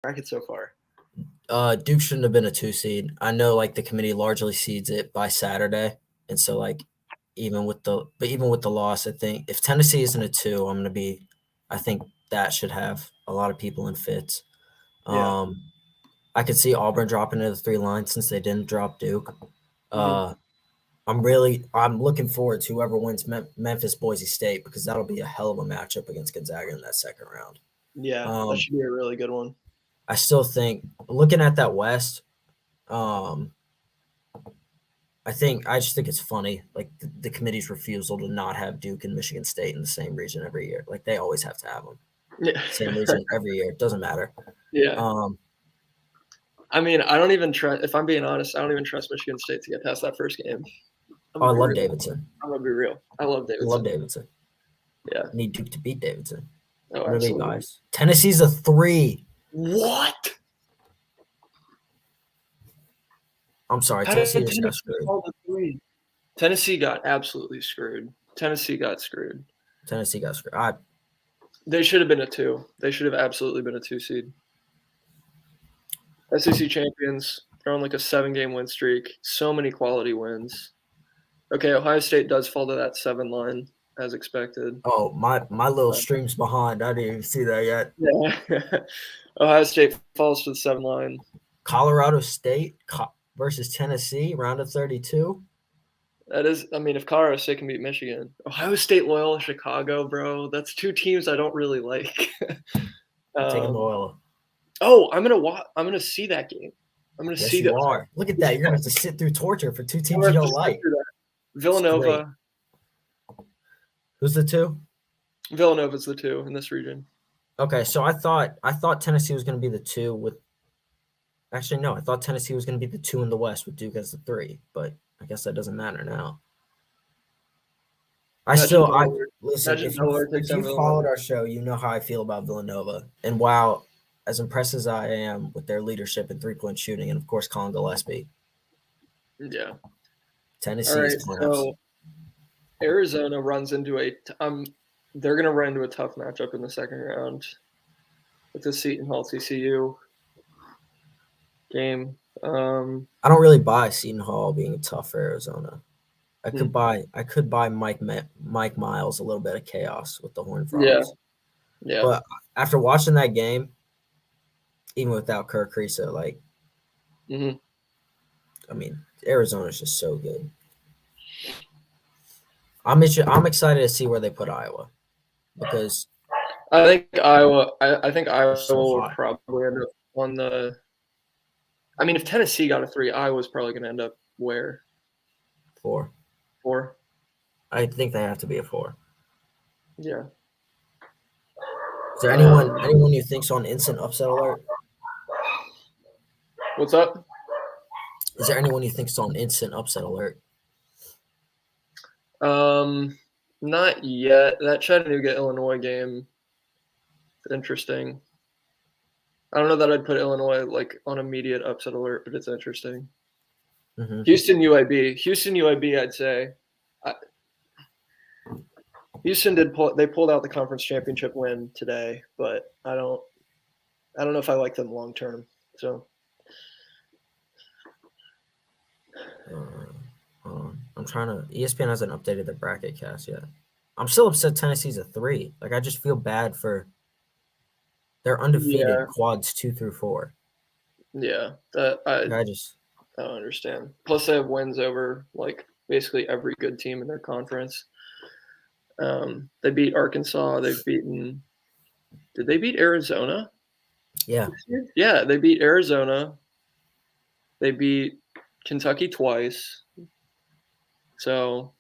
bracket so far? Duke shouldn't have been a 2 seed. I know like the committee largely seeds it by Saturday, and so like even with the loss, I think if Tennessee isn't a 2, I think that should have a lot of people in fits. Yeah. I could see Auburn dropping to the 3 line since they didn't drop Duke. Mhm. I'm looking forward to whoever wins Memphis Boise State because that'll be a hell of a matchup against Gonzaga in that second round. Yeah, that Um, should be a really good one. I still think looking at that West, um, I just think it's funny, like the committee's refusal to not have Duke and Michigan State in the same region every year. Like they always have to have them Yeah. same region every year. It doesn't matter. Yeah. Um, I mean, I don't even trust. If I'm being honest, I don't even trust Michigan State to get past that first game. I'm oh, I gonna be love real. Davidson. I'm gonna be real. I love I love Davidson. Davidson. Yeah. I need Duke to beat Davidson. Oh, I'm gonna be absolutely. biased. Tennessee's a 3. What? I'm sorry, How did Tennessee just got Tennessee screwed. fall to 3? Tennessee got absolutely screwed. Tennessee got screwed. Tennessee got screwed. They should have been a 2. They should have absolutely been a 2 seed. SEC champions. They're on like a 7-game win streak. So many quality wins. Okay, Ohio State does fall to that 7 line as expected. Oh, my little stream's behind. I didn't even see that yet. Yeah. Ohio State falls to the 7 line. Colorado State versus Tennessee, round of 32. That is, I mean, if Colorado State can beat Michigan, Ohio State, Loyola, Chicago, bro, that's 2 teams I don't really like. Taking Loyola. Oh, I'm gonna see that game. I'm gonna Yes, see you that. are. Look at that. You're gonna have to sit through torture for 2 teams you don't like. Villanova. Who's the 2? Villanova's the 2 in this region. Okay, so I thought Tennessee was going to be the 2 with. Actually, no, I thought Tennessee was going to be the 2 in the West with Duke as the 3, but I guess that doesn't matter now. Listen. If you followed our show, you know how I feel about Villanova, and wow, as impressed as I am with their leadership and 3-point shooting, and of course Colin Gillespie. Yeah. Tennessee is clamps. So Arizona runs into they're going to run into a tough matchup in the second round with the Seton Hall TCU game. I don't really buy Seton Hall being tough for Arizona. I could buy Mike Miles a little bit of chaos with the Horned Frogs. Yeah. But after watching that game, even without Kirk Kriisa, like, I mean, Arizona's just so good. I'm excited to see where they put Iowa because I think Iowa will probably end up on the. I mean, if Tennessee got a 3, Iowa's probably going to end up where? 4. 4. I think they have to be a 4. Yeah. Is there anyone you think's on instant upset alert? What's up? Is there anyone you think's on instant upset alert? Not yet. That Chattanooga Illinois game is interesting. I don't know that I'd put Illinois like on immediate upset alert, but it's interesting. Mm-hmm. Houston UAB, I'd say. Houston they pulled out the conference championship win today, but I don't know if I like them long term. So I'm trying to. ESPN hasn't updated the bracket cast yet. I'm still upset Tennessee's a 3. Like I just feel bad for. They're undefeated quads 2 through 4. Yeah, I don't understand. Plus, they have wins over like basically every good team in their conference. They beat Arkansas. They've beaten. Did they beat Arizona? Yeah. Yeah, they beat Arizona. They beat Kentucky twice. So,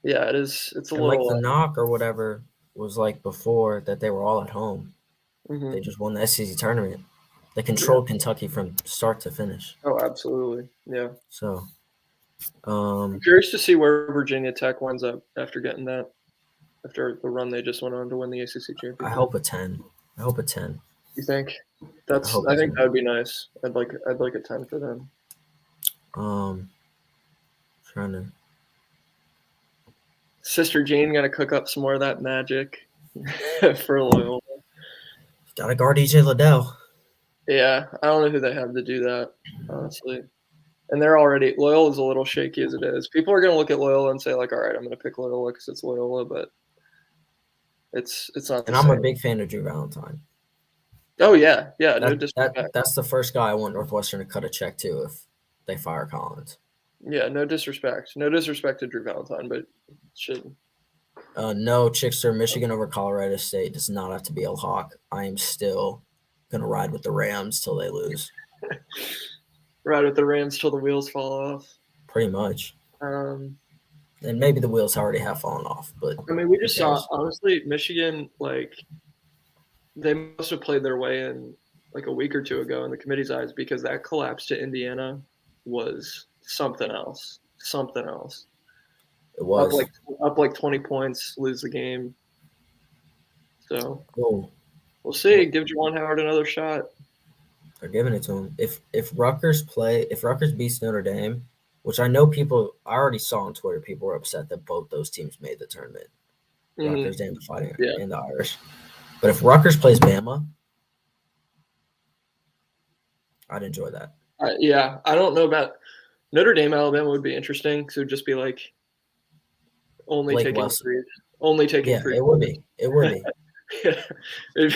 yeah, it's a little like the knock or whatever was like before that they were all at home. Mm-hmm. They just won the SEC tournament. They controlled Kentucky from start to finish. Oh, absolutely. Yeah. So, I'm curious to see where Virginia Tech winds up after getting that, after the run they just went on to win the ACC championship. I hope a 10. You think? I think that would be nice. I'd like a 10 for them. Trying to. Sister Jean got to cook up some more of that magic for Loyola. Got to guard EJ Liddell. Yeah, I don't know who they have to do that, honestly. And they're already Loyola's a little shaky as it is. People are gonna look at Loyola and say like, all right, I'm gonna pick Loyola because it's Loyola, but it's not the And I'm same. a big fan of Drew Valentine. Oh yeah, no disrespect. That's the first guy I want Northwestern to cut a check to if they fire Collins. Yeah, no disrespect. No disrespect to Drew Valentine, but should. No, Chickster, Michigan over Colorado State does not have to be a Hawk. I am still gonna ride with the Rams till they lose. Ride with the Rams till the wheels fall off. Pretty much. And maybe the wheels already have fallen off, but I mean, we just saw honestly Michigan like they must have played their way in like a week or two ago in the committee's eyes because that collapse to Indiana was something else. Something else. It was up like 20 points, lose the game. So we'll see. Give Juwan Howard another shot. They're giving it to him. If Rutgers beats Notre Dame, which I know I already saw on Twitter, people were upset that both those teams made the tournament. Mm-hmm. Rutgers and the Fighting and the Irish. But if Rutgers plays Bama, I'd enjoy that. Yeah, I don't know about Notre Dame. Alabama would be interesting because it would just be like only Blake taking Wilson. three. Only taking three. It would be. Has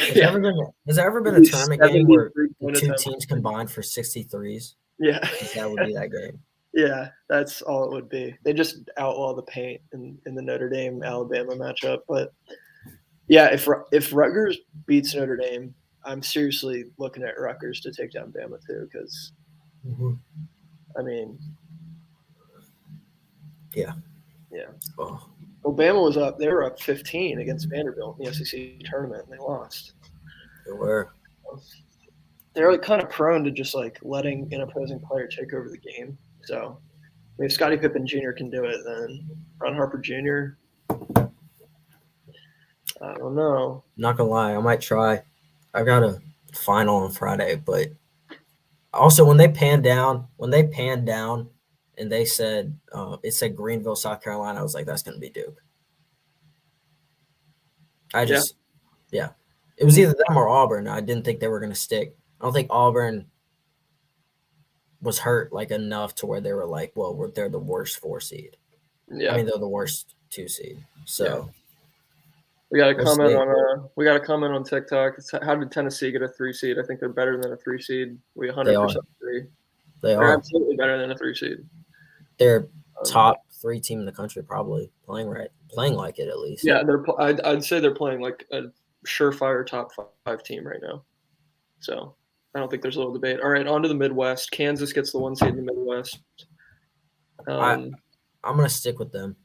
there ever been a tournament game where the two teams combined for 63s? Yeah. That would be that game. Yeah, that's all it would be. They just outlaw the paint in the Notre Dame Alabama matchup. But yeah, if Rutgers beats Notre Dame, I'm seriously looking at Rutgers to take down Bama too, because I mean, yeah. Oh. Well, Bama was up. They were up 15 against Vanderbilt in the SEC tournament, and they lost. They were. They're like kind of prone to just like letting an opposing player take over the game. So, I mean, if Scottie Pippen Jr. can do it, then Ron Harper Jr. I don't know. Not gonna lie, I might try. I've got a final on Friday, but also when they panned down and they said it said Greenville, South Carolina, I was like, that's gonna be Duke. It was either them or Auburn. I didn't think they were gonna stick. I don't think Auburn was hurt like enough to where they were like, well, they're the worst 4 seed. Yeah, I mean they're the worst 2 seed. So we got a comment on TikTok. How did Tennessee get a 3 seed? I think they're better than a 3 seed. We 100% agree. They're absolutely better than a 3 seed. They're top 3 team in the country, probably playing like it at least. Yeah, I'd say they're playing like a surefire top 5 team right now. So I don't think there's a little debate. All right, on to the Midwest. Kansas gets the 1 seed in the Midwest. I'm gonna stick with them.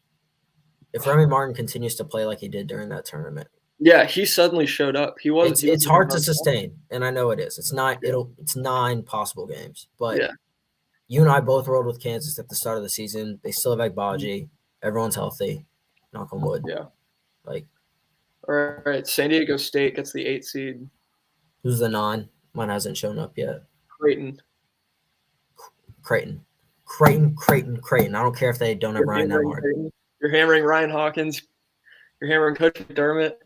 If Remy Martin continues to play like he did during that tournament. Yeah, he suddenly showed up. It's hard to sustain, and I know it is. It's 9 possible games. But you and I both rolled with Kansas at the start of the season. They still have Agbaji. Everyone's healthy. Knock on wood. Yeah. All right. San Diego State gets the 8 seed. Who's the 9? Mine hasn't shown up yet. Creighton. I don't care if they don't have Ryan that hard. You're hammering Ryan Hawkins. You're hammering Coach McDermott.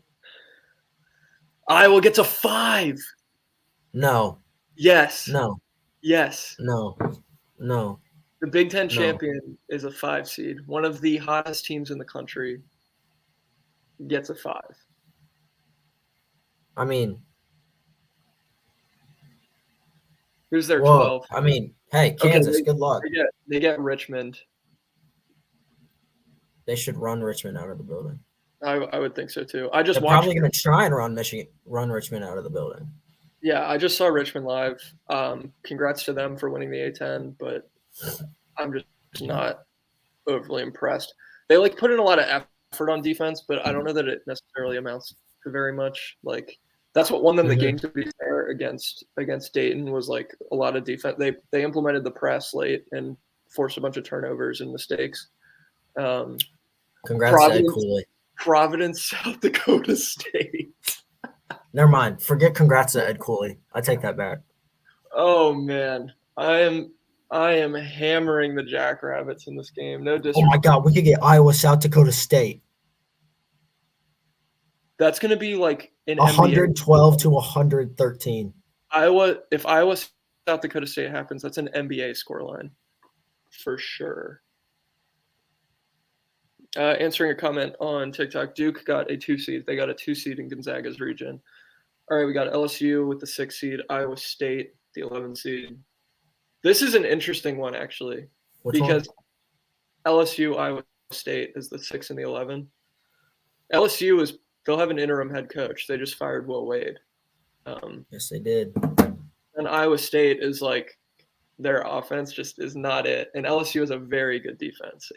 Iowa gets a 5. No. Yes. No. Yes. No. The Big Ten champion is a 5 seed. One of the hottest teams in the country gets a 5. I mean, who's their 12? I mean, hey, Kansas, good luck. They get Richmond. They should run Richmond out of the building. I would think so too. They're probably going to try and run Richmond out of the building. Yeah, I just saw Richmond live. Congrats to them for winning the A-10, but I'm just not overly impressed. They put in a lot of effort on defense, but I don't know that it necessarily amounts to very much. That's what won them the game, to be fair, against Dayton, was a lot of defense. They implemented the press late and forced a bunch of turnovers and mistakes. Congrats to Ed Cooley. Providence, South Dakota State. Never mind. Forget congrats to Ed Cooley. I take that back. Oh man, I am hammering the Jackrabbits in this game. No disrespect. Oh my God, we could get Iowa, South Dakota State. That's going to be an 112 to 113. if Iowa South Dakota State happens, that's an NBA scoreline for sure. Answering a comment on TikTok, Duke got a 2 seed. They got a 2 seed in Gonzaga's region. All right, we got LSU with the 6 seed, Iowa State, the 11 seed. This is an interesting one, actually, because LSU, Iowa State is the 6 and the 11. LSU they'll have an interim head coach. They just fired Will Wade. Yes, they did. And Iowa State is like, their offense just is not it. And LSU is a very good defense,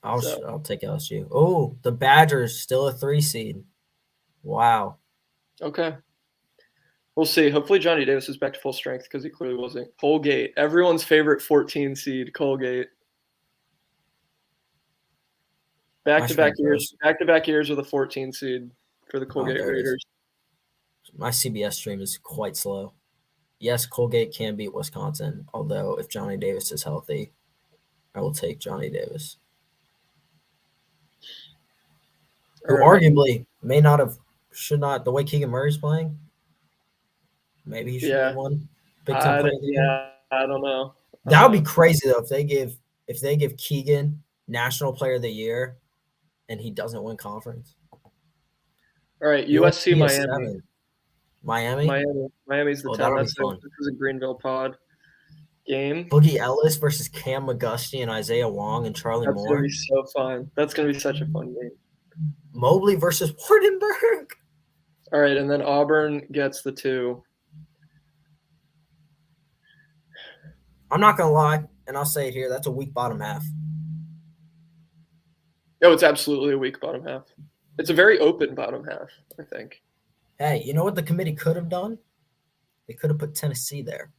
I'll take LSU. Oh, the Badgers still a 3 seed. Wow. Okay. We'll see. Hopefully Johnny Davis is back to full strength because he clearly wasn't. Colgate, everyone's favorite 14 seed, Colgate. Back-to-back years with a 14 seed for the Colgate Raiders. My CBS stream is quite slow. Yes, Colgate can beat Wisconsin, although if Johnny Davis is healthy, I will take Johnny Davis. Who arguably should not, the way Keegan Murray's playing, maybe he should have won Big Ten Player of the Year. I don't know. That would be crazy though if they give Keegan National Player of the Year and he doesn't win conference. All right, USC Miami. Miami's the 10. This is a Greenville pod game. Boogie Ellis versus Cam McGusty and Isaiah Wong and Charlie Moore. That's going to be so fun. That's going to be such a fun game. Mobley versus Wardenberg. All right, and then Auburn gets the 2. I'm not going to lie, and I'll say it here, that's a weak bottom half. No, it's absolutely a weak bottom half. It's a very open bottom half, I think. Hey, you know what the committee could have done? They could have put Tennessee there.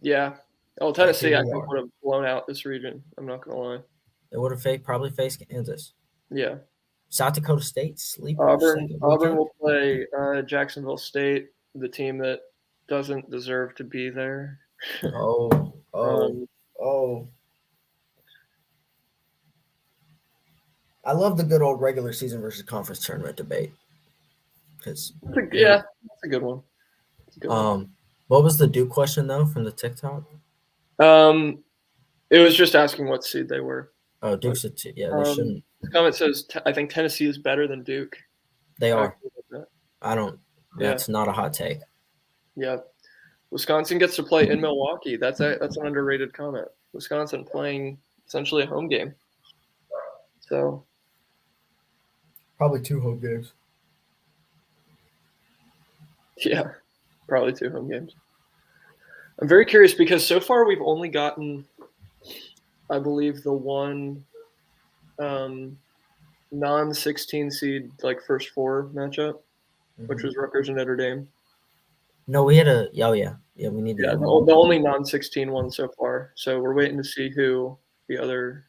Yeah. Oh, Tennessee, I think, would have blown out this region. I'm not going to lie. They would have probably faced Kansas. Yeah. South Dakota State, sleeper. Auburn will play Jacksonville State, the team that doesn't deserve to be there. Oh. I love the good old regular season versus conference tournament debate. That's a good one. What was the Duke question though from the TikTok? It was just asking what seed they were. Oh, Duke's a 2. Yeah, they shouldn't. The comment says I think Tennessee is better than Duke. They are. I don't. That's not a hot take. Yeah, Wisconsin gets to play in Milwaukee. That's an underrated comment. Wisconsin playing essentially a home game. So. Probably 2 home games. Yeah, probably 2 home games. I'm very curious because so far we've only gotten, I believe, the one non-16 seed like first 4 matchup, which was Rutgers and Notre Dame. No, we had a we need the only non-16 one so far. So we're waiting to see who the other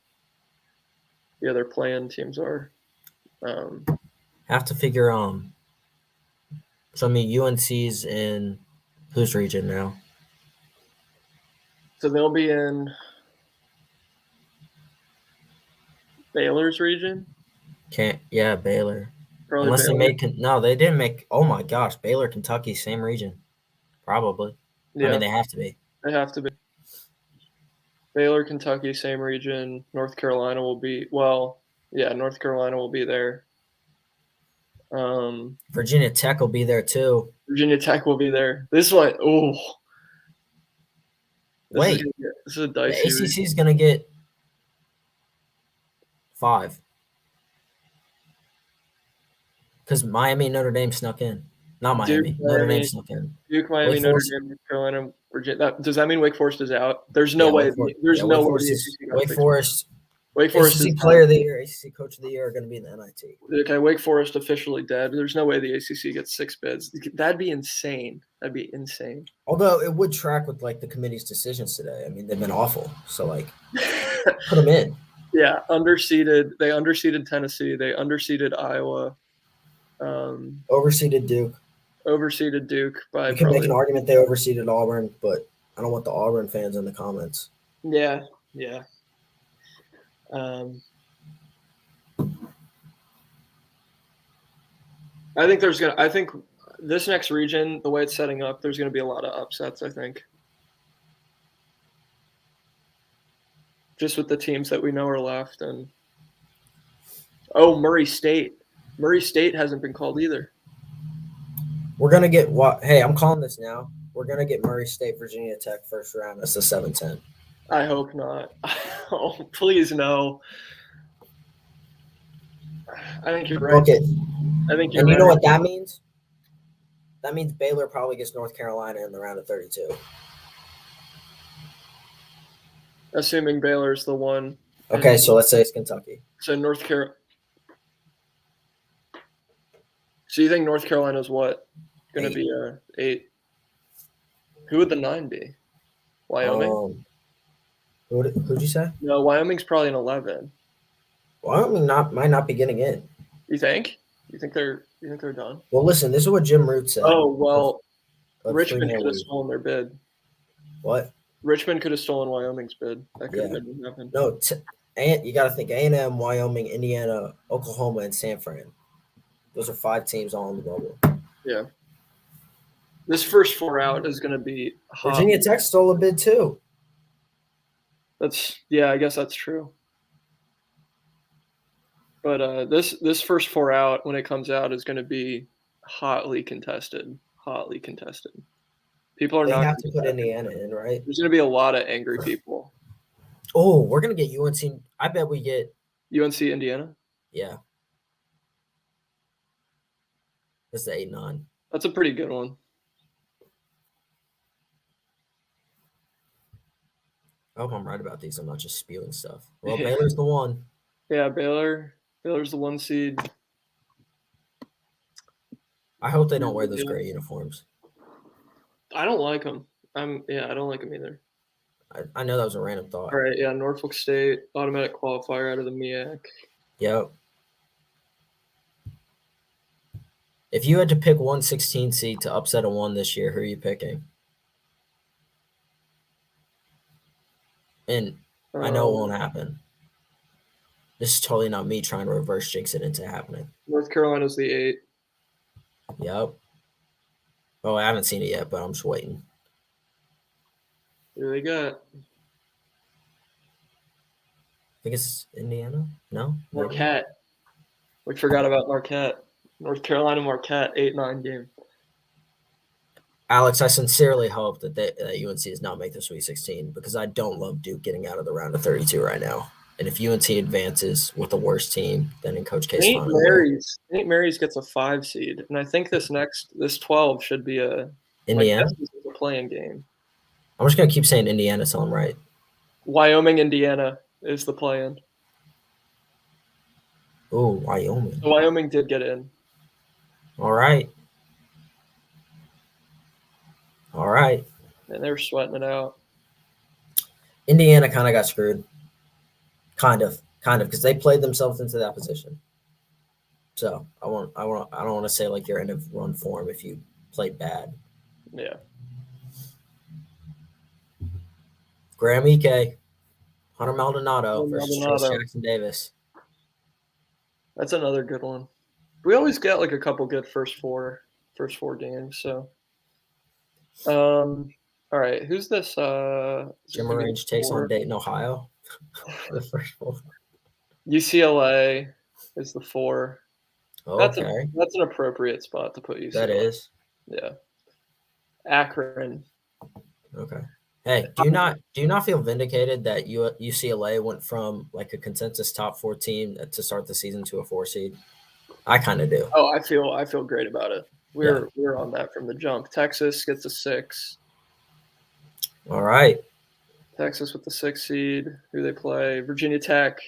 play-in teams are. Have to figure so I mean UNC's in whose region now? So they'll be in Baylor's region. Baylor. Probably Unless Baylor. they didn't make. Oh my gosh, Baylor, Kentucky, same region, probably. Yeah. I mean, they have to be. They have to be. Baylor, Kentucky, same region. North Carolina will be North Carolina will be there. Virginia Tech will be there too. Virginia Tech will be there. This one, this is a dicey. The ACC is gonna get 5 because Miami, Notre Dame snuck in. Not Miami, Notre Dame snuck in. Duke, Miami, Notre Dame, North Carolina, Virginia. Does that mean Wake Forest is out? There's no way. There's no way. Wake Forest. Wake Forest ACC Player of the Year, ACC Coach of the Year are going to be in the NIT. Okay, Wake Forest officially dead. There's no way the ACC gets 6 bids. That'd be insane. Although it would track with like the committee's decisions today. I mean, they've been awful. So like, put them in. Yeah, underseeded. They underseeded Tennessee. They underseeded Iowa. Overseeded Duke. By. You can make an argument they overseeded Auburn, but I don't want the Auburn fans in the comments. Yeah. I think this next region, the way it's setting up, there's going to be a lot of upsets, I think. Just with the teams that we know are left. And Murray State. Murray State hasn't been called either. We're going to get what? Hey, I'm calling this now. We're going to get Murray State, Virginia Tech first round. That's a 7-10. I hope not. Oh, please no. I think you're right. Okay. I think you're and right. You know what that means? That means Baylor probably gets North Carolina in the round of 32. Assuming Baylor's the one. Okay, so let's say it's Kentucky. So North Carolina. So you think North Carolina's what? Going to be a 8? Who would the 9 be? Wyoming? Who'd you say? No, Wyoming's probably an 11. Wyoming might not be getting in. You think? You think they're done? Well, listen, this is what Jim Root said. Oh, well, Richmond could have stolen their bid. What? Richmond could have stolen Wyoming's bid. That could have been happened. No, you got to think A&M, Wyoming, Indiana, Oklahoma, and San Fran. Those are 5 teams all in the bubble. Yeah. This first 4 out is going to be hot. Virginia Tech stole a bid too. I guess that's true. But this first 4 out, when it comes out, is going to be hotly contested. Hotly contested. People are not. They have to put Indiana in, right? There's going to be a lot of angry people. Oh, we're going to get UNC. I bet we get UNC Indiana. Yeah. That's the 8-9. That's a pretty good one. I hope I'm right about these. I'm not just spewing stuff. Well, Baylor's the one. Yeah, Baylor's the 1 seed. I hope they don't wear those gray uniforms. I don't like them. I don't like them either. I know that was a random thought. All right, yeah, Norfolk State, automatic qualifier out of the MEAC. Yep. If you had to pick 1/16 seed to upset a 1 this year, who are you picking? And I know it won't happen. This is totally not me trying to reverse jinx it into happening. North Carolina's the 8. Yep. Oh, I haven't seen it yet, but I'm just waiting. Who they got? I think it's Indiana. No? Marquette. We forgot about Marquette. North Carolina Marquette 8-9 game. Alex, I sincerely hope that UNC does not make the Sweet 16 because I don't love Duke getting out of the round of 32 right now. And if UNC advances with the worst team, then in Coach K's final St. Mary's gets a 5 seed, and I think this 12 should be a Indiana a playing game. I'm just gonna keep saying Indiana till I'm right. Wyoming, Indiana is the play-in. Oh, Wyoming. So Wyoming did get in. All right. And they were sweating it out. Indiana kind of got screwed. Kind of, because they played themselves into that position. So I don't want to say like you're in a run form if you played bad. Yeah. Graham Ike, Hunter Maldonado versus Trace Jackson Davis. That's another good one. We always get like a couple good first four games. So, all right, who's this? Jim Range takes on Dayton, Ohio. The first 4. UCLA is the 4. Okay. That's an appropriate spot to put UCLA. That is. Yeah. Akron. Okay. Hey, do you not feel vindicated that UCLA went from like a consensus top 4 team to start the season to a 4 seed? I kind of do. Oh, I feel great about it. We're on that from the jump. Texas gets a 6. All right. Texas with the 6 seed. Who they play? Virginia Tech.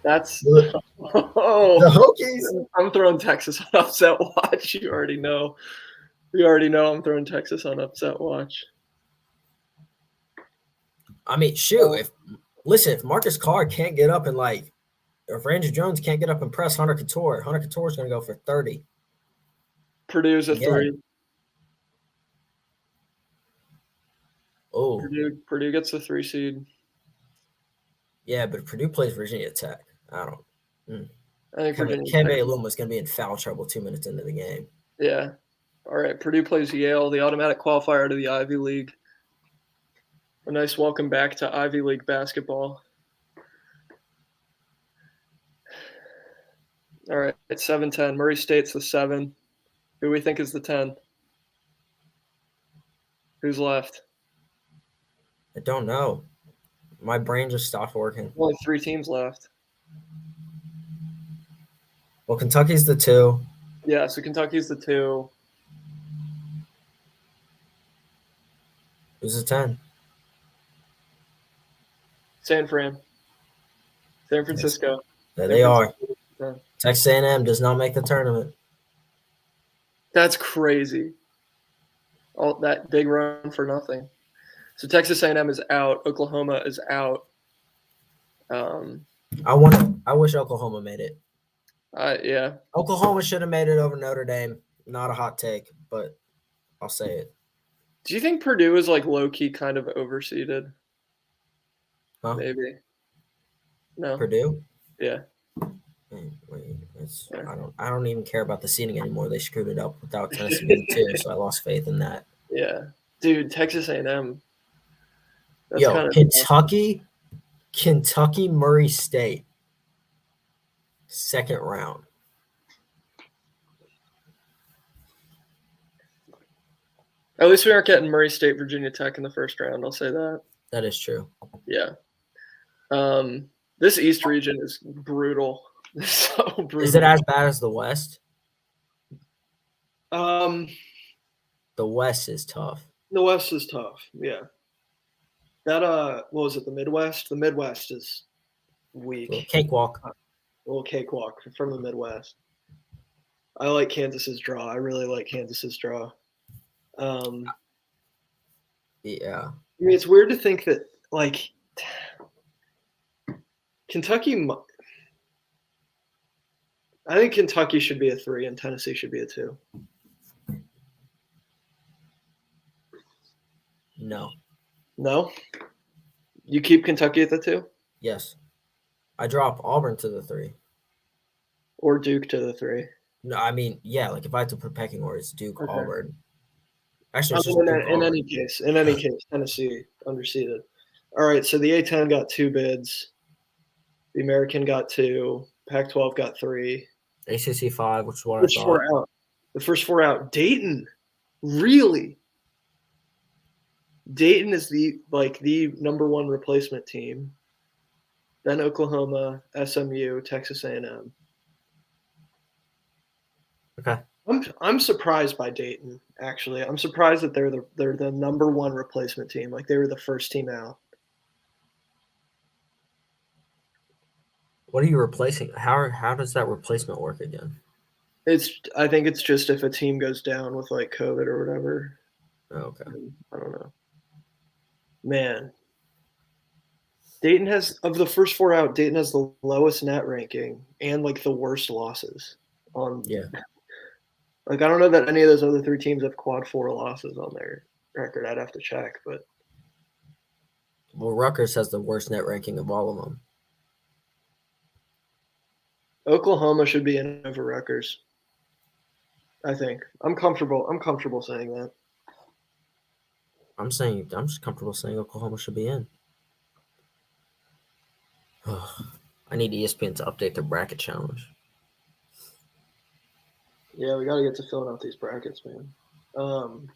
That's the Hokies. I'm throwing Texas on upset watch. You already know I'm throwing Texas on upset watch. I mean, shoot. If Marcus Carr can't get up and if Ranger Jones can't get up and press Hunter Couture is going to go for 30. Purdue's a 3. Oh, Purdue gets the 3 seed. Yeah, but Purdue plays Virginia Tech. I don't. I think Virginia Kebe Tech. Luma is going to be in foul trouble 2 minutes into the game. Yeah. All right. Purdue plays Yale, the automatic qualifier to the Ivy League. A nice welcome back to Ivy League basketball. All right. It's 7-10. Murray State's the 7. Who we think is the 10? Who's left? I don't know. My brain just stopped working. Only 3 teams left. Well, Kentucky's the 2. Yeah, so Kentucky's the 2. Who's the 10? San Francisco. Yes. There they are. Yeah. Texas A&M does not make the tournament. That's crazy. All that big run for nothing. So Texas A&M is out. Oklahoma is out. I wish Oklahoma made it. Yeah. Oklahoma should have made it over Notre Dame. Not a hot take, but I'll say it. Do you think Purdue is like low key kind of overseeded? Huh? Maybe. No. Purdue? Yeah. I don't even care about the seeding anymore. They screwed it up without Tennessee being 2, so I lost faith in that. Yeah, dude, Texas A&M. Yo, Kentucky, Murray State, second round. At least we aren't getting Murray State, Virginia Tech in the first round. I'll say that. That is true. Yeah. This East region is brutal. It's so brutal. Is it as bad as the West? The West is tough. The West is tough. Yeah. That what was it? The Midwest. The Midwest is weak. Cakewalk. A little cakewalk from the Midwest. I like Kansas's draw. I really like Kansas's draw. Yeah. I mean, it's weird to think that like Kentucky. I think Kentucky should be a 3 and Tennessee should be a 2. No. No? You keep Kentucky at the 2? Yes. I drop Auburn to the 3. Or Duke to the 3. No, I mean, yeah, like if I had to put pecking order, it's Duke, okay. Auburn. Actually, it's in any case, Tennessee underseeded. All right, so the A-10 got 2 bids. The American got 2. Pac-12 got 3. ACC 5, which is what I thought. 4 out. The first 4 out. Dayton, really? Dayton is the number 1 replacement team. Then Oklahoma, SMU, Texas A&M. Okay. I'm surprised by Dayton. Actually, I'm surprised that they're the number 1 replacement team. Like they were the first team out. What are you replacing? How does that replacement work again? I think it's just if a team goes down with like COVID or whatever. Oh, okay. I don't know. Man. Dayton has, of the first 4 out, Dayton has the lowest net ranking and like the worst losses on. Yeah. Like I don't know that any of those other 3 teams have quad 4 losses on their record. I'd have to check, but. Well, Rutgers has the worst net ranking of all of them. Oklahoma should be in over Rutgers. I think. I'm comfortable saying that. I'm just comfortable saying Oklahoma should be in. I need ESPN to update their bracket challenge. Yeah, we got to get to filling out these brackets, man. So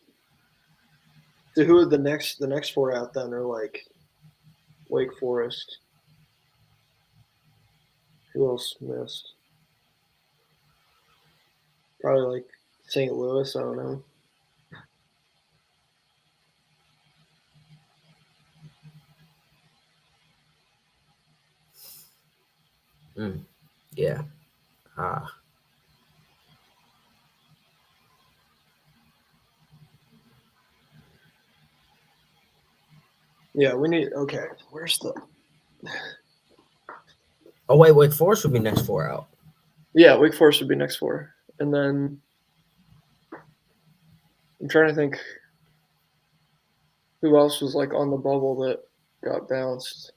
who are the next 4 out then are like Wake Forest. Who else missed? Probably like St. Louis. I don't know. Yeah. Yeah, we need. Okay, where's the? Oh wait, Wake Forest would be next 4 out. Yeah, Wake Forest would be next 4, and then I'm trying to think who else was like on the bubble that got bounced.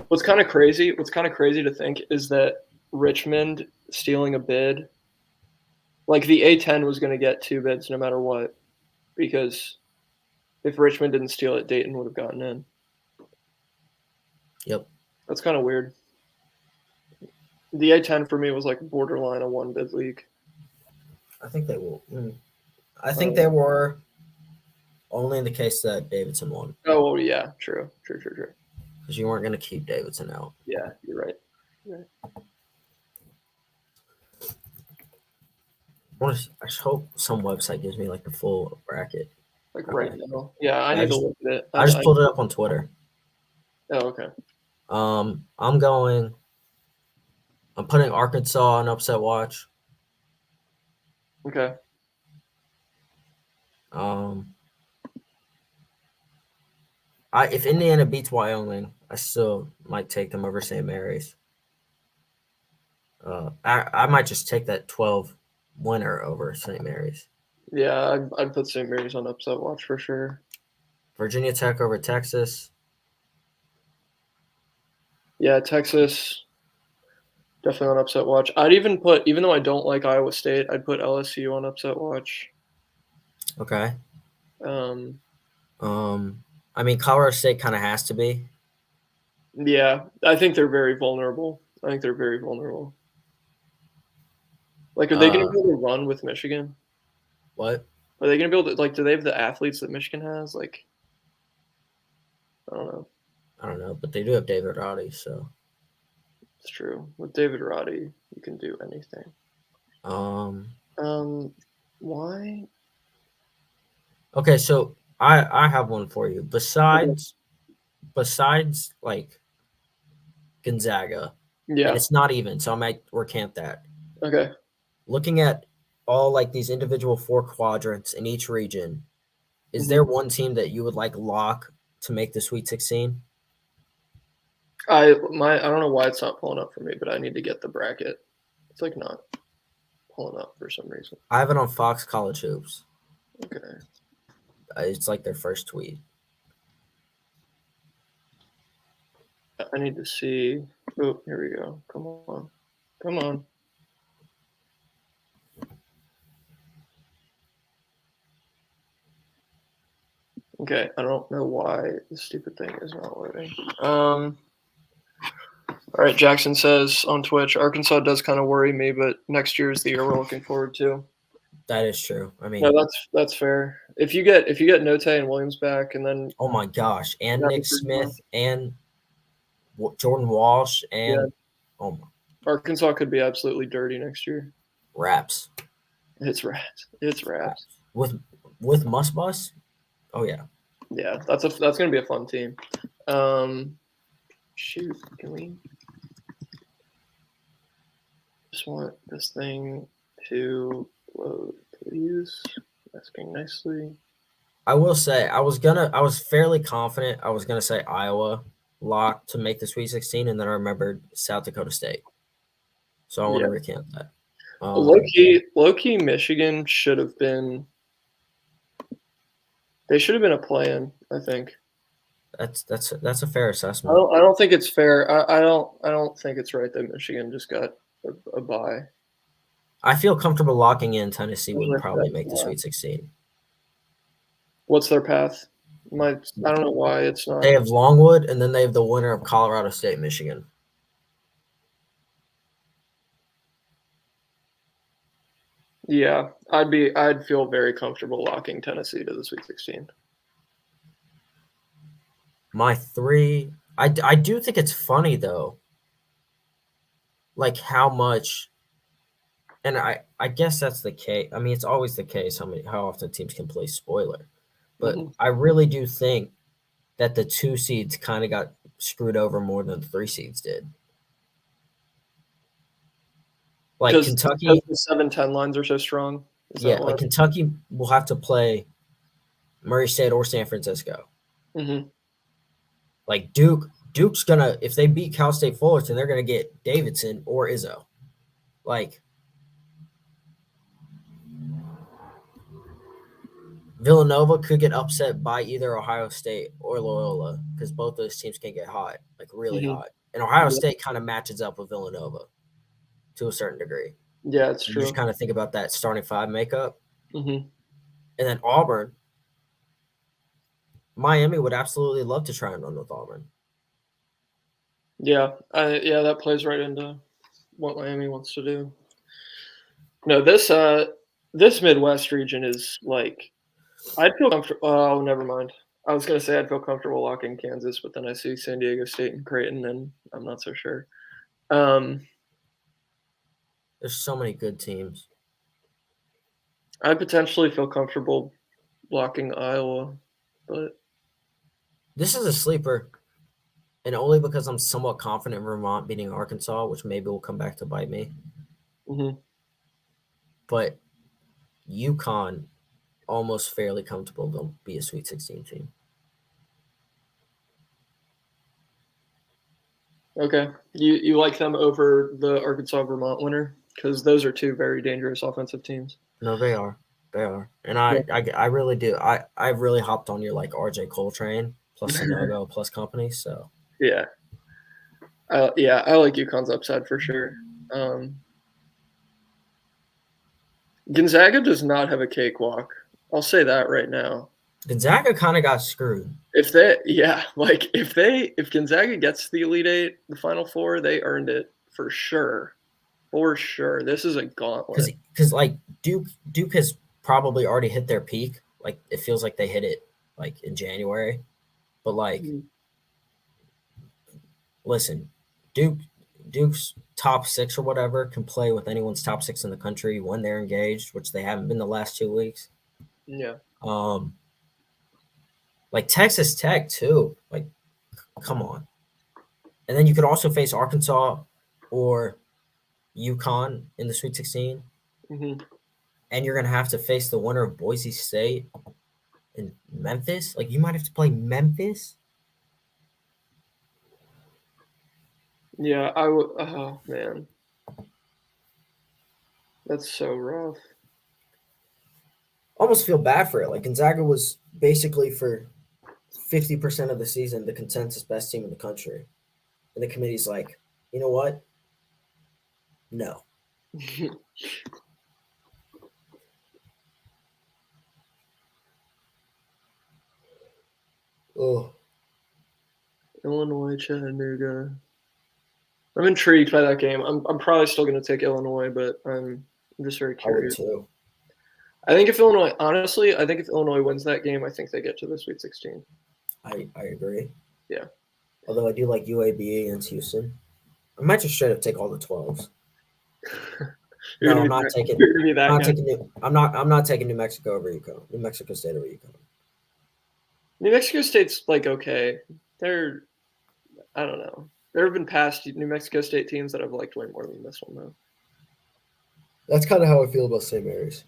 What's kind of crazy to think is that Richmond stealing a bid, like the A10 was going to get 2 bids no matter what, because if Richmond didn't steal it, Dayton would have gotten in. Yep. That's kind of weird. The A10 for me was like borderline a 1-bid league. I think they will. I think they were only in the case that Davidson won. Oh, well, yeah, true. Because you weren't going to keep Davidson out. Yeah, you're right. I just hope some website gives me like the full bracket. Like right now. Yeah, I need to look at it. I just pulled it up on Twitter. Oh, okay. I'm putting Arkansas on upset watch. Okay. If Indiana beats Wyoming, I still might take them over St. Mary's. I might just take that 12 winner over St. Mary's. Yeah, I'd put St. Mary's on upset watch for sure. Virginia Tech over Texas. Yeah, Texas definitely on upset watch. I'd even put, even though I don't like Iowa State, I'd put LSU on upset watch. Okay. I mean, Colorado State kind of has to be. Yeah, I think they're very vulnerable. Like, are they going to be able to run with Michigan? What? Are they going to be able to, like, do they have the athletes that Michigan has? Like, I don't know, but they do have David Roddy, so. It's true. With David Roddy, you can do anything. Why? Okay, so I have one for you. Besides like Gonzaga, yeah, and it's not even, so I might recant that. Okay. Looking at all like these individual 4 quadrants in each region, is there one team that you would like lock to make the Sweet 16? I don't know why it's not pulling up for me, but I need to get the bracket. It's like not pulling up for some reason. I have it on Fox College Hoops. Okay. It's like their first tweet. I need to see. Oh, here we go. Come on. Okay, I don't know why the stupid thing is not loading. All right, Jackson says on Twitch, Arkansas does kind of worry me, but next year is the year we're looking forward to. That is true. I mean, no, that's fair. If you get Note and Williams back, and then oh my gosh, and Nick Smith and Jordan Walsh and oh my, Arkansas could be absolutely dirty next year. Raps. It's raps. With Musbus? Oh yeah. Yeah, that's gonna be a fun team. Shoot, can we just want this thing to load, please? Asking nicely. I will say I was fairly confident I was gonna say Iowa locked to make the Sweet 16, and then I remembered South Dakota State. So I want to recount that. Low key, Michigan should have been. They should have been a play-in, I think. That's a fair assessment. I don't think it's fair. I don't think it's right that Michigan just got a bye. I feel comfortable locking in Tennessee would probably make the Sweet 16. What's their path? I don't know why it's not. They have Longwood, and then they have the winner of Colorado State, Michigan. Yeah, I'd feel very comfortable locking Tennessee to the Sweet 16. My 3, I do think it's funny though, like how much, and I guess that's the case. I mean, it's always the case how often teams can play spoiler, but I really do think that the 2 seeds kind of got screwed over more than the 3 seeds did. Like Kentucky, the 7-10 lines are so strong. Like Kentucky will have to play Murray State or San Francisco. Like Duke's gonna, if they beat Cal State Fullerton, they're gonna get Davidson or Izzo. Like Villanova could get upset by either Ohio State or Loyola because both those teams can get hot, like really Mm-hmm. hot. And Ohio Yeah. State kind of matches up with Villanova to a certain degree. Yeah, it's You true. just kind of think about that starting five makeup. Mm-hmm. And then Auburn, Miami would absolutely love to try and run with Auburn. Yeah, that plays right into what Miami wants to do. No, this Midwest region is like I'd feel comfortable. Oh, never mind. I was gonna say I'd feel comfortable locking Kansas, but then I see San Diego State and Creighton, and I'm not so sure. There's so many good teams. I'd potentially feel comfortable blocking Iowa, but this is a sleeper, and only because I'm somewhat confident in Vermont beating Arkansas, which maybe will come back to bite me. Mm-hmm. But UConn, almost fairly comfortable they'll be a Sweet 16 team. Okay, you like them over the Arkansas Vermont winner because those are two very dangerous offensive teams. No, they are. They are. And I really do. I've really hopped on your like RJ Cole train plus Sanogo plus company. So yeah. I like UConn's upside for sure. Gonzaga does not have a cakewalk. I'll say that right now. Gonzaga kind of got screwed. If Gonzaga gets the Elite Eight, the Final Four, they earned it for sure. For sure. This is a gauntlet. Because like Duke has probably already hit their peak. Like it feels like they hit it like in January. But like listen, Duke's top 6 or whatever can play with anyone's top 6 in the country when they're engaged, which they haven't been the last 2 weeks. Yeah. Like Texas Tech too. Like, come on. And then you could also face Arkansas or UConn in the Sweet 16. Mm-hmm. And you're gonna have to face the winner of Boise State and Memphis. Like you might have to play Memphis. Yeah, I would. Oh man, that's so rough. Almost feel bad for it. Like Gonzaga was basically for 50% of the season the consensus best team in the country, and the committee's like, you know what? No. Oh. Illinois, Chattanooga. I'm intrigued by that game. I'm probably still going to take Illinois, but I'm just very curious. I would too. I think if Illinois wins that game, I think they get to the Sweet 16. I agree. Yeah. Although I do like UAB against Houston. I might just straight up take all the 12s. No, I'm not taking. I'm not taking New Mexico over UConn. New Mexico State over UConn. New Mexico State's like okay. I don't know. There have been past New Mexico State teams that I've liked way more than this one though. That's kind of how I feel about St. Mary's.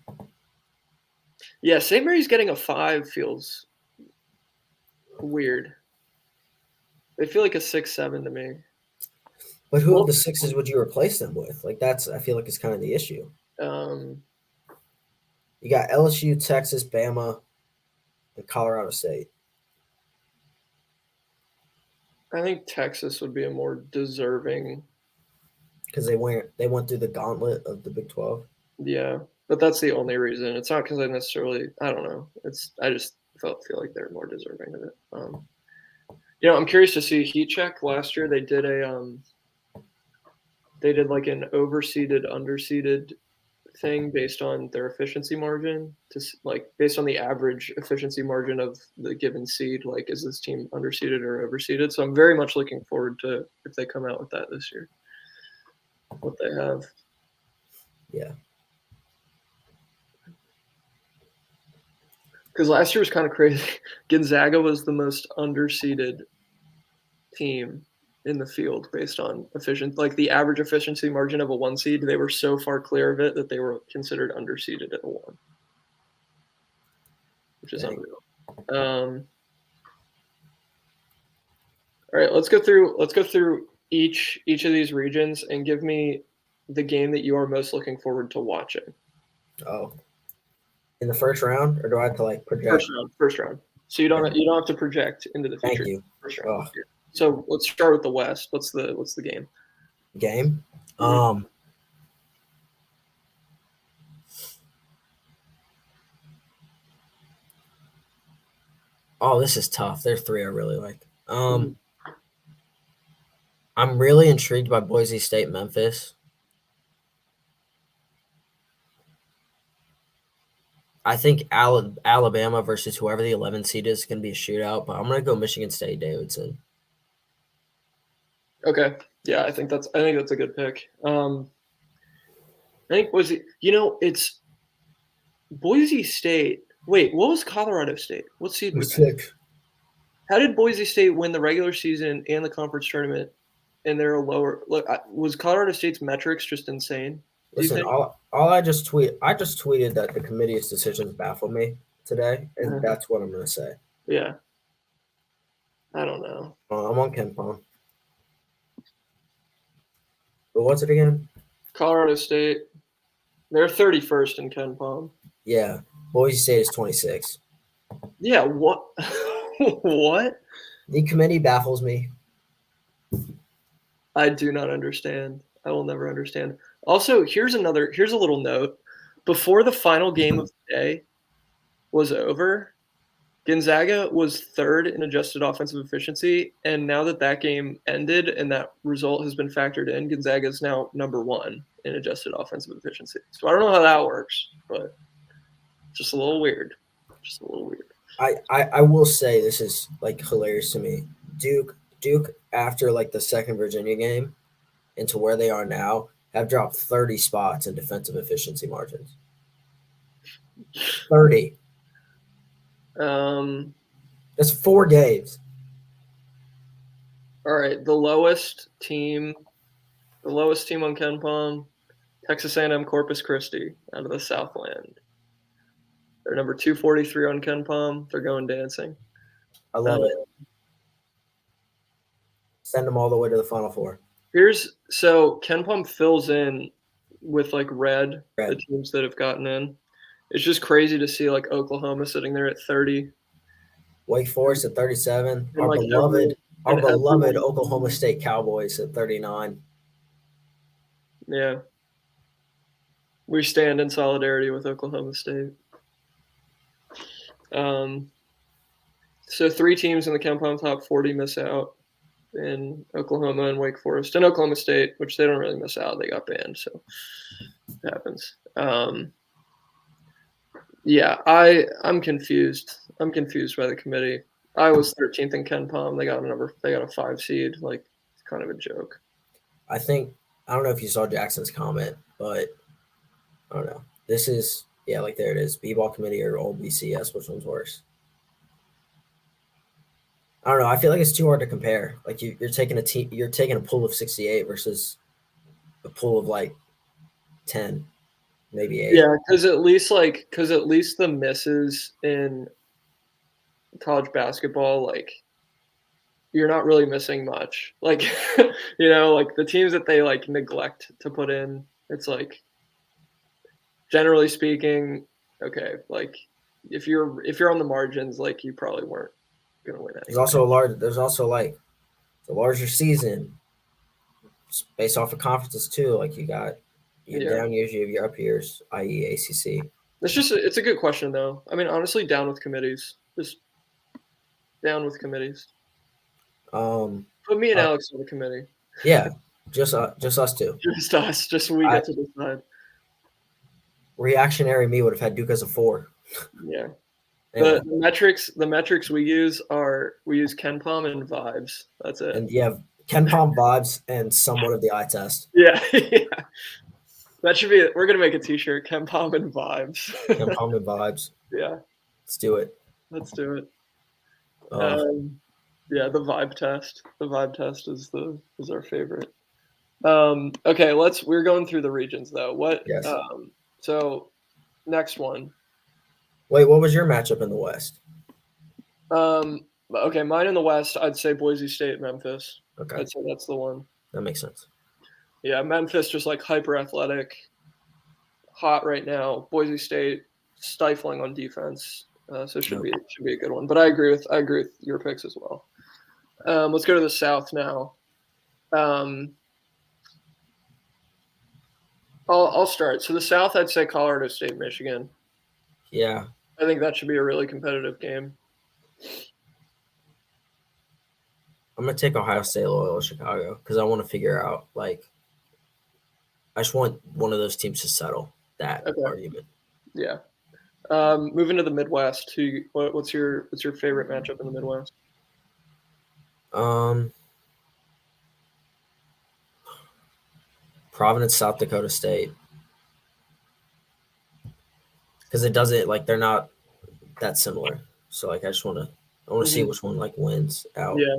Yeah, St. Mary's getting a 5 feels weird. They feel like a 6-7 to me. But who of the 6s would you replace them with? Like I feel like it's kind of the issue. You got LSU, Texas, Bama, and Colorado State. I think Texas would be a more deserving because they went through the gauntlet of the Big 12. Yeah, but that's the only reason. It's not because I don't know. I just feel like they're more deserving of it. I'm curious to see Heat Check. Last year they did like an overseeded, underseeded thing based on their efficiency margin, to like based on the average efficiency margin of the given seed. Like, is this team underseeded or overseeded? So I'm very much looking forward to if they come out with that this year. What they have. Yeah. Because last year was kind of crazy. Gonzaga was the most underseeded team in the field based on the average efficiency margin of a 1 seed. They were so far clear of it that they were considered underseeded at a 1, which is unreal. All right, let's go through each of these regions and give me the game that you are most looking forward to watching. Oh, In the first round, or do I have to like project? First round. So you don't have to project into the future. Thank you. First round. Oh. So let's start with the West. What's the game? Game. Mm-hmm. Oh, this is tough. There are three I really like. I'm really intrigued by Boise State, Memphis. I think Alabama versus whoever the 11 seed is going to be a shootout, but I'm going to go Michigan State, Davidson. Okay. Yeah, I think that's a good pick. I think it's Boise State. Wait, what was Colorado State? What seed was 6? How did Boise State win the regular season and the conference tournament? And they're a lower. Look, was Colorado State's metrics just insane? Listen, all I just tweeted that the committee's decisions baffle me today, and that's what I'm going to say. Yeah. I don't know. I'm on KenPom. But what's it again? Colorado State. They're 31st in KenPom. Yeah. Boise State is 26. Yeah, what? What? The committee baffles me. I do not understand. I will never understand. Also, here's a little note. Before the final game of the day was over, Gonzaga was third in adjusted offensive efficiency, and now that game ended and that result has been factored in, Gonzaga is now number 1 in adjusted offensive efficiency. So I don't know how that works, but just a little weird. Just a little weird. I will say this is like hilarious to me. Duke after like the second Virginia game into where they are now have dropped 30 spots in defensive efficiency margins. 30. That's 4 games. All right, the lowest team on KenPom, Texas A&M Corpus Christi out of the Southland. They're number 243 on KenPom. They're going dancing. I love it. Send them all the way to the Final Four. So KenPom fills in with like red, the teams that have gotten in. It's just crazy to see like Oklahoma sitting there at 30. Wake Forest at 37. And our beloved Oklahoma State Cowboys at 39. Yeah. We stand in solidarity with Oklahoma State. So 3 teams in the KenPom top 40 miss out in Oklahoma and Wake Forest and Oklahoma State, which they don't really miss out. They got banned, so it happens. Yeah, I'm confused. I'm confused by the committee. I was 13th in KenPom. They got a 5 seed. Like, it's kind of a joke. I don't know if you saw Jackson's comment, but I don't know. This is like there it is. B-ball committee or old BCS, which one's worse? I don't know. I feel like it's too hard to compare. Like you're taking a pool of 68 versus a pool of like 10, maybe 8. Yeah, because at least the misses in college basketball, like you're not really missing much. Like like the teams that they like neglect to put in, it's like generally speaking, okay, like if you're on the margins, like you probably weren't gonna win it. There's also like the larger season based off of conferences too. Like you got your down years, you have your up years, i.e. ACC. It's a good question though. I mean, honestly, down with committees. Just down with committees. Put me and Alex on the committee. Yeah, just us two. Just us. Just we get to decide. Reactionary me would have had Duke as a 4. Yeah. Anyway. The metrics we use KenPom and vibes. That's it. And KenPom, vibes, and somewhat of the eye test. Yeah. That should be it. We're gonna make a T-shirt. KenPom and vibes. KenPom and vibes. Yeah. Let's do it. Yeah, the vibe test. The vibe test is our favorite. Okay, we're going through the regions though. Yes. So next one. Wait, what was your matchup in the West? Okay, mine in the West, I'd say Boise State, Memphis. Okay. I'd say that's the one. That makes sense. Yeah, Memphis just like hyper athletic, hot right now. Boise State stifling on defense, so it should be a good one. But I agree with your picks as well. Let's go to the South now. I'll start. So the South, I'd say Colorado State, Michigan. Yeah. I think that should be a really competitive game. I'm going to take Ohio State, Loyola Chicago, because I want to figure out, like, I just want one of those teams to settle that argument. Yeah. Moving to the Midwest, what's your favorite matchup in the Midwest? Providence, South Dakota State. Because it doesn't, like, they're not that similar. So, like, I want to see which one, like, wins out. Yeah.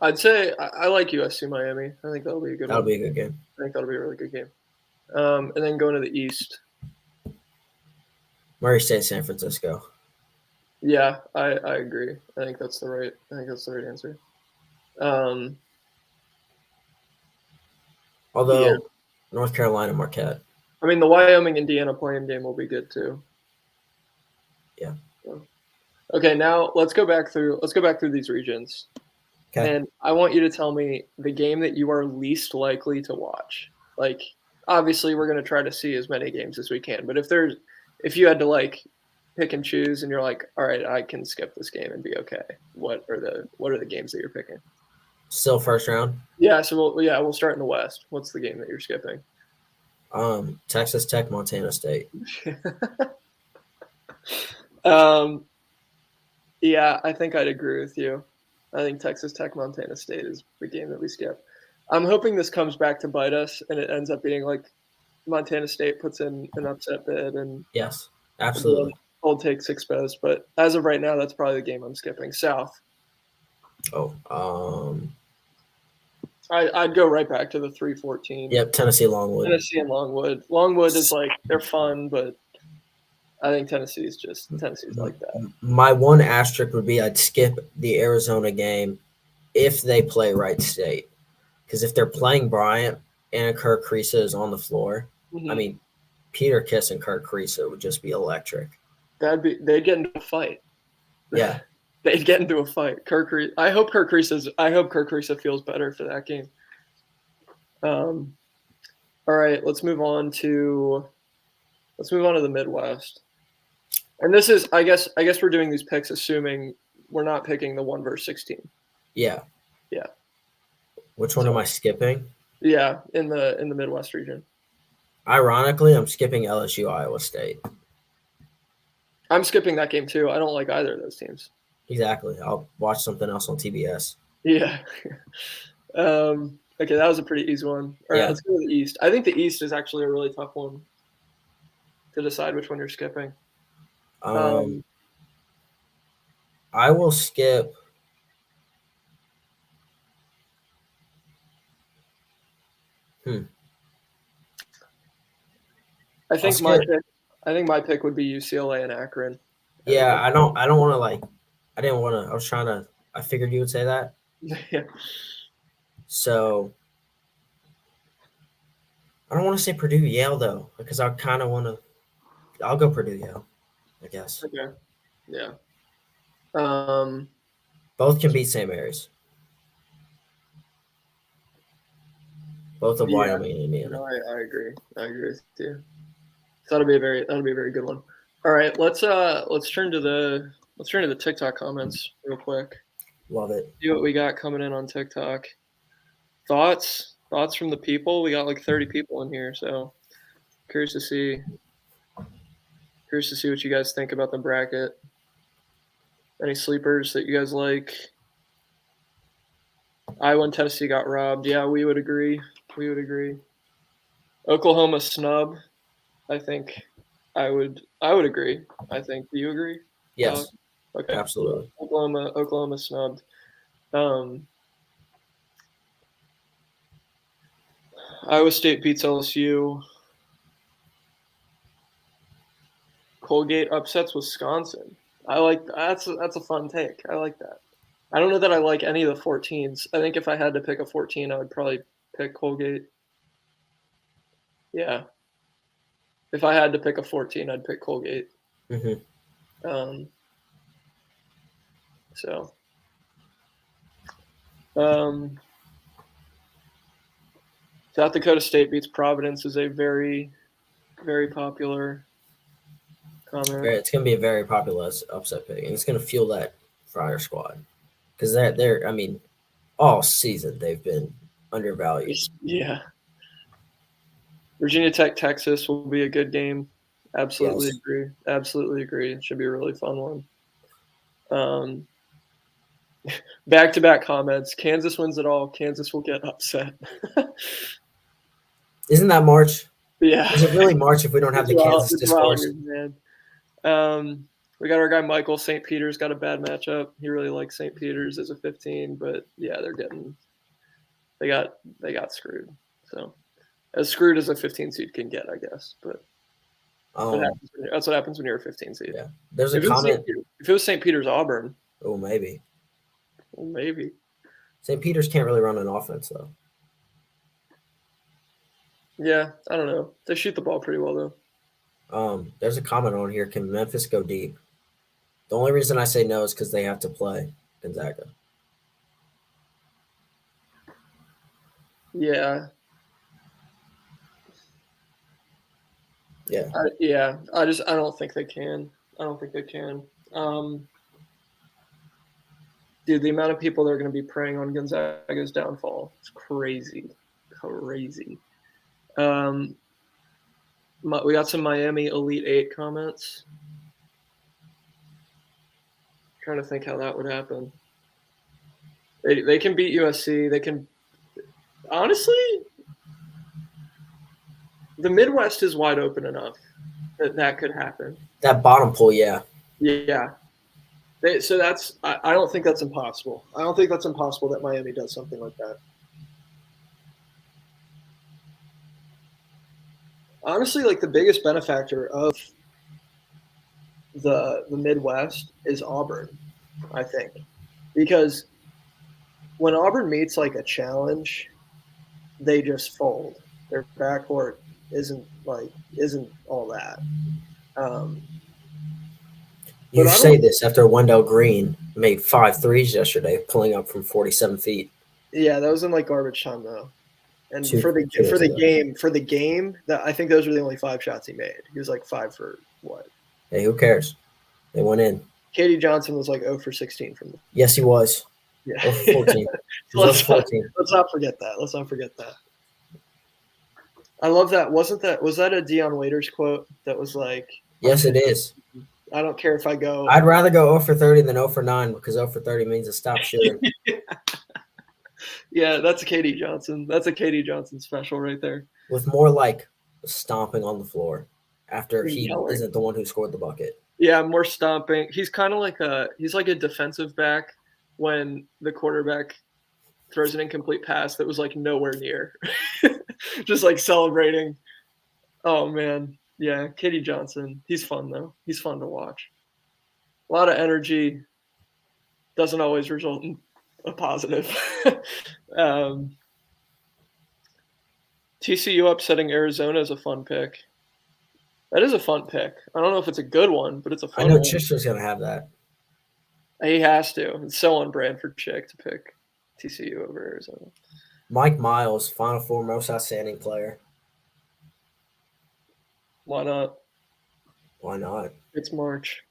I'd say I like USC Miami. I think that'll be a good one. That'll be a good game. I think that'll be a really good game. And then going to the East. Murray State, San Francisco. Yeah, I agree. I think that's the right answer. Although North Carolina, Marquette. I mean, the Wyoming Indiana playing game will be good too. Yeah. Okay, now let's go back through these regions. Okay. And I want you to tell me the game that you are least likely to watch. Like, obviously, we're going to try to see as many games as we can. But if you had to like pick and choose, and you're like, all right, I can skip this game and be okay. What are the games that you're picking? Still first round. Yeah. So we'll start in the West. What's the game that you're skipping? Texas Tech, Montana State. Yeah, I think I'd agree with you. I think Texas Tech, Montana State is the game that we skip. I'm hoping this comes back to bite us, and it ends up being like Montana State puts in an upset bid, and yes, absolutely, old takes exposed. But as of right now, that's probably the game I'm skipping. South. I'd go right back to the 3-14. Yep, Tennessee Longwood. Tennessee and Longwood. Longwood is like they're fun, but I think Tennessee's like that. My one asterisk would be I'd skip the Arizona game if they play Wright State. Because if they're playing Bryant and Kirk Kriisa is on the floor, I mean, Peter Kiss and Kirk Kriisa would just be electric. They'd get into a fight. Yeah. They'd get into a fight. I hope Kirk Kriisa feels better for that game. All right, let's move on to the Midwest. And this is, I guess we're doing these picks assuming we're not picking the 1 versus 16. Yeah. Yeah. Which one am I skipping? Yeah, in the Midwest region. Ironically, I'm skipping LSU, Iowa State. I'm skipping that game too. I don't like either of those teams. Exactly. I'll watch something else on TBS. Yeah. Okay, that was a pretty easy one. All right, let's go to the East. I think the East is actually a really tough one to decide which one you're skipping. I will skip. I think my pick would be UCLA and Akron. Yeah, I don't want to like. I didn't want to. I figured you would say that. Yeah. So I don't want to say Purdue Yale though, because I kind of want to. I'll go Purdue Yale, I guess. Okay. Yeah. Both can beat St. Mary's. Both of Wyoming and Indiana. No, I agree. I agree with you. So that'll be a very good one. All right, let's turn to the TikTok comments real quick. Love it. See what we got coming in on TikTok. Thoughts from the people. We got like 30 people in here, so curious to see what you guys think about the bracket. Any sleepers that you guys like? Iowa and Tennessee got robbed. Yeah, we would agree. Oklahoma snub. I think I would agree. I think. Do you agree? Yes. Okay. Absolutely. Oklahoma snubbed. Iowa State beats LSU. Colgate upsets Wisconsin. I like that's a fun take. I like that. I don't know that I like any of the 14s. I think if I had to pick a 14, I would probably pick Colgate. Yeah. If I had to pick a 14, I'd pick Colgate. Mm-hmm. So, South Dakota State beats Providence is a very, very popular comment. It's going to be a very popular upset pick, and it's going to fuel that Friar squad because they're. I mean, all season they've been undervalued. Yeah. Virginia Tech, Texas will be a good game. Absolutely agree. Absolutely agree. It should be a really fun one. Back-to-back comments. Kansas wins it all. Kansas will get upset. Isn't that March? Yeah. Is it really March if we don't have the Kansas discourse? We got our guy Michael. St. Peter's got a bad matchup. He really likes St. Peter's as a 15, but yeah, they got screwed. So as screwed as a 15 seed can get, I guess. But that's what happens when you're a 15 seed. Yeah. There's a comment. If it was St. Peter's Auburn. Oh, maybe. Well, maybe. St. Peter's can't really run an offense, though. Yeah, I don't know. They shoot the ball pretty well, though. There's a comment on here. Can Memphis go deep? The only reason I say no is because they have to play Gonzaga. Yeah. Yeah. I don't think they can. Dude, the amount of people that are going to be preying on Gonzaga's downfall, it's crazy. We got some Miami Elite Eight comments. Trying to think how that would happen. They can beat USC. They can. Honestly, the Midwest is wide open enough that could happen. That bottom pool, yeah. Yeah. So I don't think that's impossible. I don't think that's impossible that Miami does something like that. Honestly, like the biggest benefactor of the Midwest is Auburn, I think. Because when Auburn meets like a challenge, they just fold. Their backcourt isn't all that. You say this after Wendell Green made 5 threes yesterday, pulling up from 47 feet. Yeah, that was in like garbage time though. And for the game, that I think those were the only 5 shots he made. He was like 5 for what? Hey, who cares? They went in. Katie Johnson was like 0 for 16 from the. Yes, he was. Yeah. 0 for 14. Let's not forget that. I love that. Was that a Deion Waiters quote that was like? Yes, it is. I don't care if I go. I'd rather go 0 for 30 than 0 for 9 because 0 for 30 means a stop shooting. Yeah, that's a Katie Johnson. That's a Katie Johnson special right there. With more like stomping on the floor after he isn't the one who scored the bucket. Yeah, more stomping. He's kind of like a defensive back when the quarterback throws an incomplete pass that was like nowhere near. Just like celebrating. Oh man. Yeah, Katie Johnson. He's fun though. He's fun to watch. A lot of energy. Doesn't always result in a positive. TCU upsetting Arizona is a fun pick. That is a fun pick. I don't know if it's a good one, but it's a fun one. I know Chister's going to have that. He has to. It's so on brand for Chick to pick TCU over Arizona. Mike Miles, Final Four most outstanding player. Why not? Why not? It's March.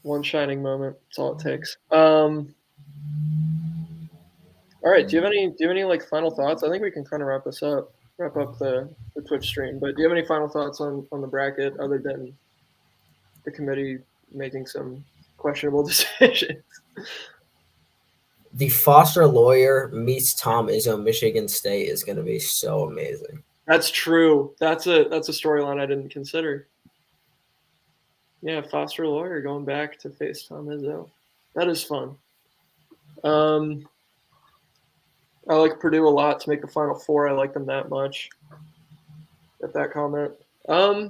One shining moment. That's all it takes. All right. Do you have any like final thoughts? I think we can kind of wrap up the Twitch stream. But do you have any final thoughts on the bracket other than the committee making some questionable decisions? The Foster lawyer meets Tom Izzo, Michigan State is going to be so amazing. That's true. That's a storyline I didn't consider. Yeah, Foster lawyer going back to face Tom Izzo. That is fun. I like Purdue a lot to make the Final Four. I like them that much. Get that comment. I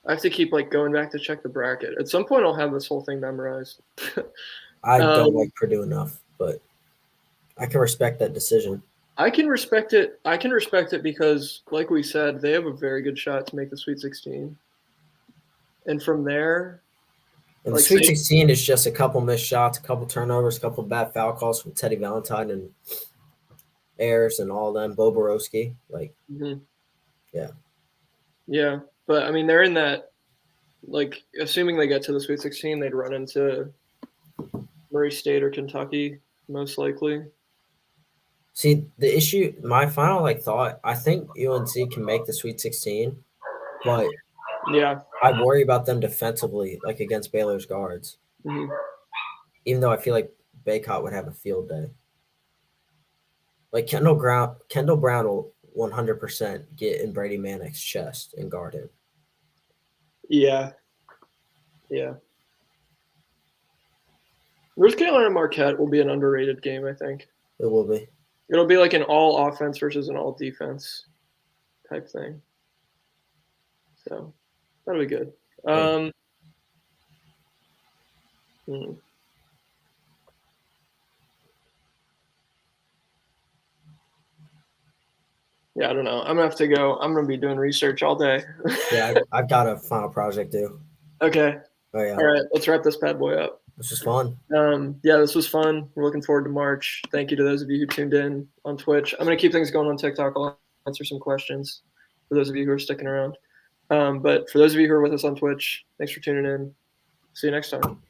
have to keep like going back to check the bracket. At some point, I'll have this whole thing memorized. I don't like Purdue enough, but I can respect that decision. I can respect it. I can respect it because, like we said, they have a very good shot to make the Sweet 16. And from there, and the Sweet 16 is just a couple missed shots, a couple turnovers, a couple bad foul calls from Teddy Valentine and Ayers and all them, Bo Borowski. Like, yeah. Yeah. But, I mean, they're in that, like, assuming they get to the Sweet 16, they'd run into Murray State or Kentucky, most likely. See, the issue, my final thought, I think UNC can make the Sweet 16, but yeah, I worry about them defensively, like against Baylor's guards. Even though I feel like Baycott would have a field day. Like Kendall Brown will 100% get in Brady Manick's chest and guard him. Yeah. Yeah. North Carolina Marquette will be an underrated game, I think. It will be. It'll be like an all offense versus an all defense type thing. So that'll be good. Yeah, I don't know. I'm going to have to go. I'm going to be doing research all day. Yeah, I've got a final project due. Okay. Oh, yeah. All right. Let's wrap this bad boy up. This was fun. Yeah, this was fun. We're looking forward to March. Thank you to those of you who tuned in on Twitch. I'm going to keep things going on TikTok. I'll answer some questions for those of you who are sticking around. But for those of you who are with us on Twitch, thanks for tuning in. See you next time.